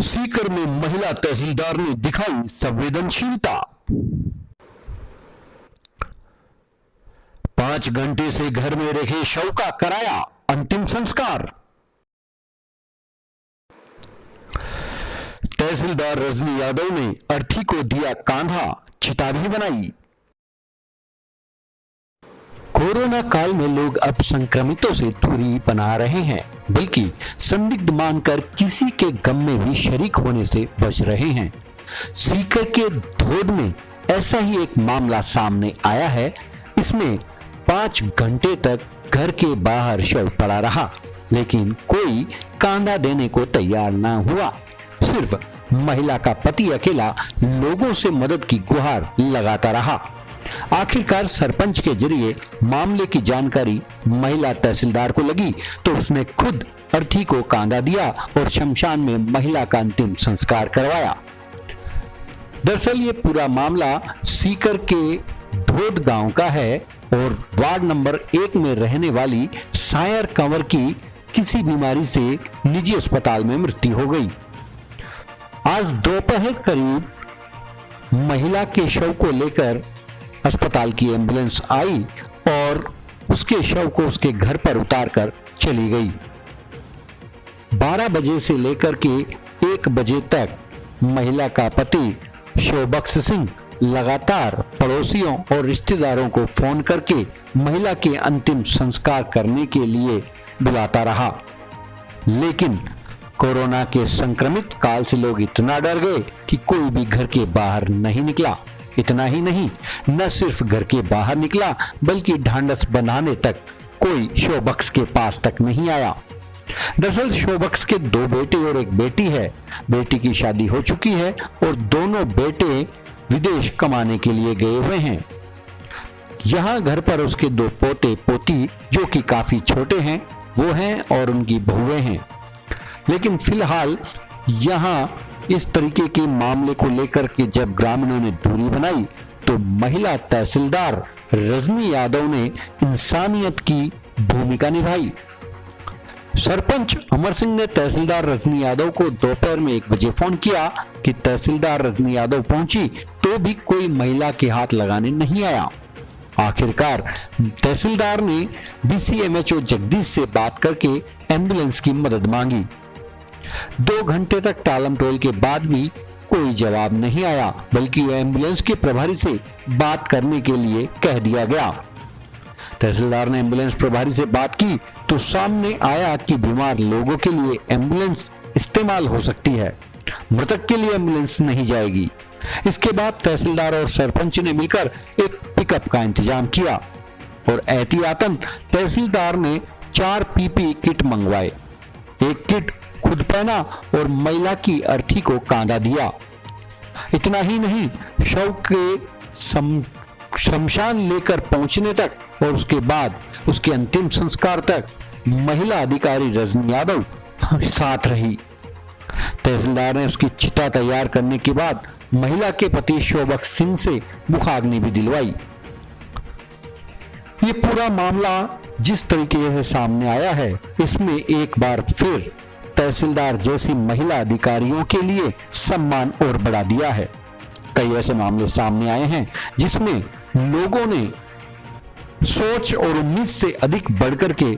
सीकर में महिला तहसीलदार ने दिखाई संवेदनशीलता। 5 घंटे से घर में रखे शव का कराया अंतिम संस्कार। तहसीलदार रजनी यादव ने अर्थी को दिया कांधा, चिता भी बनाई। कोरोना काल में लोग अब संक्रमितों से दूरी बना रहे हैं, बल्कि संदिग्ध मानकर किसी के गम में भी शरीक होने से बच रहे हैं। सीकर के धोद में ऐसा ही एक मामला सामने आया है। इसमें 5 घंटे तक घर के बाहर शव पड़ा रहा, लेकिन कोई कांधा देने को तैयार न हुआ। सिर्फ महिला का पति अकेला लोगों से मदद की गुहार लगाता रहा। आखिरकार सरपंच के जरिए मामले की जानकारी महिला तहसीलदार को लगी तो उसने खुद अर्थी को कांधा दिया और शमशान में महिला का अंतिम संस्कार करवाया। दरअसल ये पूरा मामला सीकर के धोद गांव का है और वार्ड नंबर 1 में रहने वाली सायर कंवर की किसी बीमारी से निजी अस्पताल में मृत्यु हो गई। आज दोपहर करीब महिला के शव को लेकर अस्पताल की एम्बुलेंस आई और उसके शव को उसके घर पर उतारकर चली गई। 12 बजे से लेकर के 1 बजे तक महिला का पति शोबक्स सिंह लगातार पड़ोसियों और रिश्तेदारों को फोन करके महिला के अंतिम संस्कार करने के लिए बुलाता रहा, लेकिन कोरोना के संक्रमित काल से लोग इतना डर गए कि कोई भी घर के बाहर नहीं निकला। इतना ही नहीं, न सिर्फ घर के बाहर निकला बल्कि ढांढस बनाने तक कोई शोबक्स के पास तक नहीं आया। दरअसल शोबक्स के 2 बेटे और 1 बेटी है। बेटी की शादी हो चुकी है और दोनों बेटे विदेश कमाने के लिए गए हुए हैं। यहाँ घर पर उसके 2 पोते पोती जो कि काफी छोटे हैं वो हैं और उनकी बहुएं हैं। लेकिन फिलहाल यहाँ इस तरीके के मामले को लेकर के जब ग्रामीणों ने दूरी बनाई तो महिला तहसीलदार रजनी यादव ने इंसानियत की भूमिका निभाई। सरपंच अमर सिंह ने तहसीलदार रजनी यादव को दोपहर में 1 बजे फोन किया कि तहसीलदार रजनी यादव पहुंची तो भी कोई महिला के हाथ लगाने नहीं आया। आखिरकार तहसीलदार ने BCMHO जगदीश से बात करके एम्बुलेंस की मदद मांगी। 2 घंटे तक टालम टोल के बाद भी कोई जवाब नहीं आया, बल्कि एम्बुलेंस के प्रभारी से बात करने के लिए कह दिया गया। तहसीलदार ने एम्बुलेंस प्रभारी से बात की तो सामने आया कि बीमार लोगों के लिए एम्बुलेंस इस्तेमाल हो सकती है, मृतक के लिए एम्बुलेंस नहीं जाएगी। इसके बाद तहसीलदार और सरपंच ने मिलकर एक पिकअप का इंतजाम किया और एहतियातन तहसीलदार ने 4 PPE किट मंगवाए। एक किट खुद पहना और महिला की अर्थी को कांधा दिया। इतना ही नहीं, शव के शमशान लेकर पहुंचने तक और उसके बाद उसके अंतिम संस्कार तक महिला अधिकारी रजनी यादव साथ रही। तहसीलदार ने उसकी चिता तैयार करने के बाद महिला के पति शोबक्स सिंह से मुखाग्नि भी दिलवाई। ये पूरा मामला जिस तरीके से सामने आया है, इसमें एक बार फिर तहसीलदार जैसी महिला अधिकारियों के लिए सम्मान और बढ़ा दिया है। कई ऐसे मामले सामने आए हैं जिसमें लोगों ने सोच और उम्मीद से अधिक बढ़कर के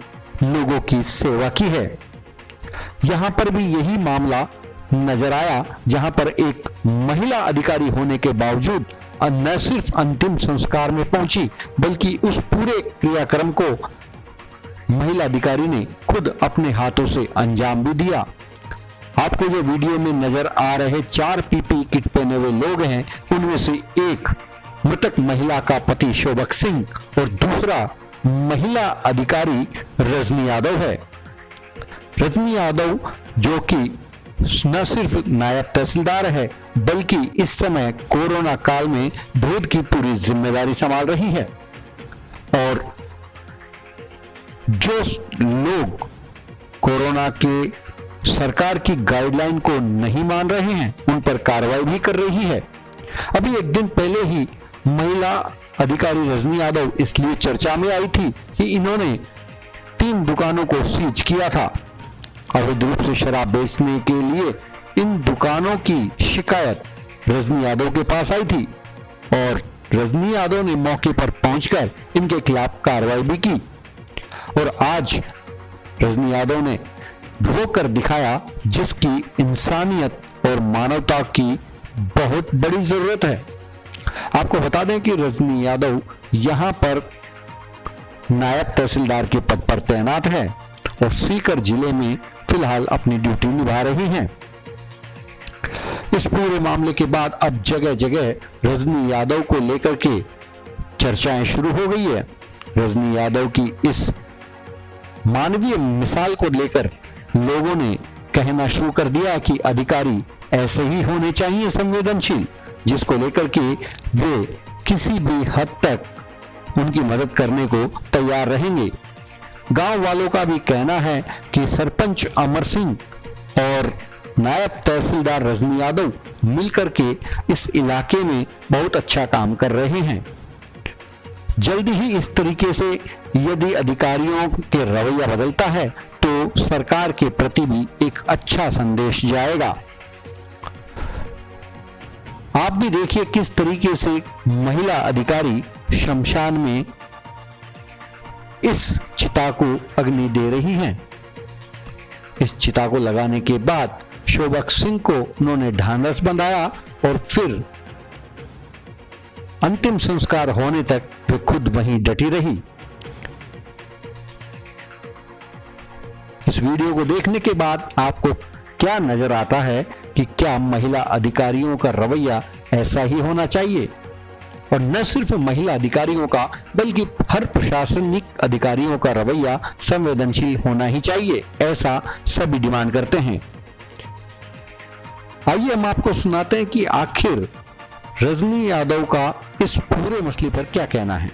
लोगों की सेवा की है। यहाँ पर भी यही मामला नजर आया, जहां पर एक महिला अधिकारी होने के बावजूद न सिर्फ अंतिम संस्कार में पहुंची बल्कि उस पूरे क्रियाक्रम को महिला अधिकारी ने खुद अपने हाथों से अंजाम भी दिया। आपको जो वीडियो में नजर आ रहे 4 PPE किट पहने हुए लोग हैं, उनमें से एक मृतक महिला का पति शोबक्स सिंह और दूसरा महिला अधिकारी रजनी यादव है। रजनी यादव जो कि न सिर्फ नायब तहसीलदार है बल्कि इस समय कोरोना काल में धोद की पूरी जिम्मेदारी संभाल रही है और जो लोग कोरोना के सरकार की गाइडलाइन को नहीं मान रहे हैं उन पर कार्रवाई भी कर रही है। अभी 1 दिन पहले ही महिला अधिकारी रजनी यादव इसलिए चर्चा में आई थी कि इन्होंने 3 दुकानों को सीज किया था अवैध रूप से शराब बेचने के लिए इन दुकानों की शिकायत रजनी यादव के पास आई थी और रजनी यादव ने मौके पर पहुंचकर इनके खिलाफ कार्रवाई भी की। और आज रजनी यादव ने वो कर दिखाया जिसकी इंसानियत और मानवता की बहुत बड़ी जरूरत है। आपको बता दें कि रजनी यादव यहां पर नायब तहसीलदार के पद पर तैनात है और सीकर जिले में फिलहाल अपनी ड्यूटी निभा रही हैं। इस पूरे मामले के बाद अब जगह जगह रजनी यादव को लेकर के चर्चाएं शुरू हो गई है। रजनी यादव की इस मानवीय मिसाल को लेकर लोगों ने कहना शुरू कर दिया कि अधिकारी ऐसे ही होने चाहिए, संवेदनशील, जिसको लेकर के वे किसी भी हद तक उनकी मदद करने को तैयार रहेंगे। गांव वालों का भी कहना है कि सरपंच अमर सिंह और नायब तहसीलदार रजनी यादव मिलकर के इस इलाके में बहुत अच्छा काम कर रहे हैं। जल्दी ही इस तरीके से यदि अधिकारियों के रवैया बदलता है तो सरकार के प्रति भी एक अच्छा संदेश जाएगा। आप भी देखिए किस तरीके से महिला अधिकारी शमशान में इस चिता को अग्नि दे रही हैं। इस चिता को लगाने के बाद शोभक सिंह को उन्होंने ढांढस बंधाया और फिर अंतिम संस्कार होने तक वे खुद वहीं डटी रही। इस वीडियो को देखने के बाद आपको क्या नजर आता है कि क्या महिला अधिकारियों का रवैया ऐसा ही होना चाहिए? और न सिर्फ महिला अधिकारियों का बल्कि हर प्रशासनिक अधिकारियों का रवैया संवेदनशील होना ही चाहिए, ऐसा सभी डिमांड करते हैं। आइए हम आपको सुनाते हैं कि आखिर रजनी यादव का इस पूरे मसले पर क्या कहना है।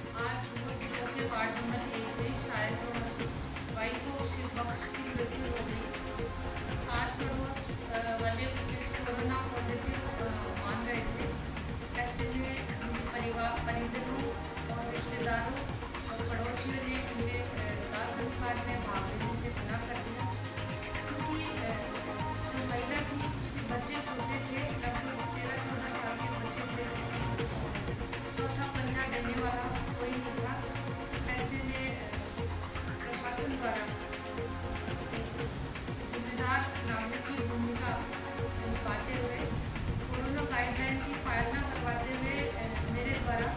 मेरे द्वारा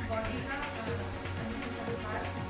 बॉडी का अंतिम संस्कार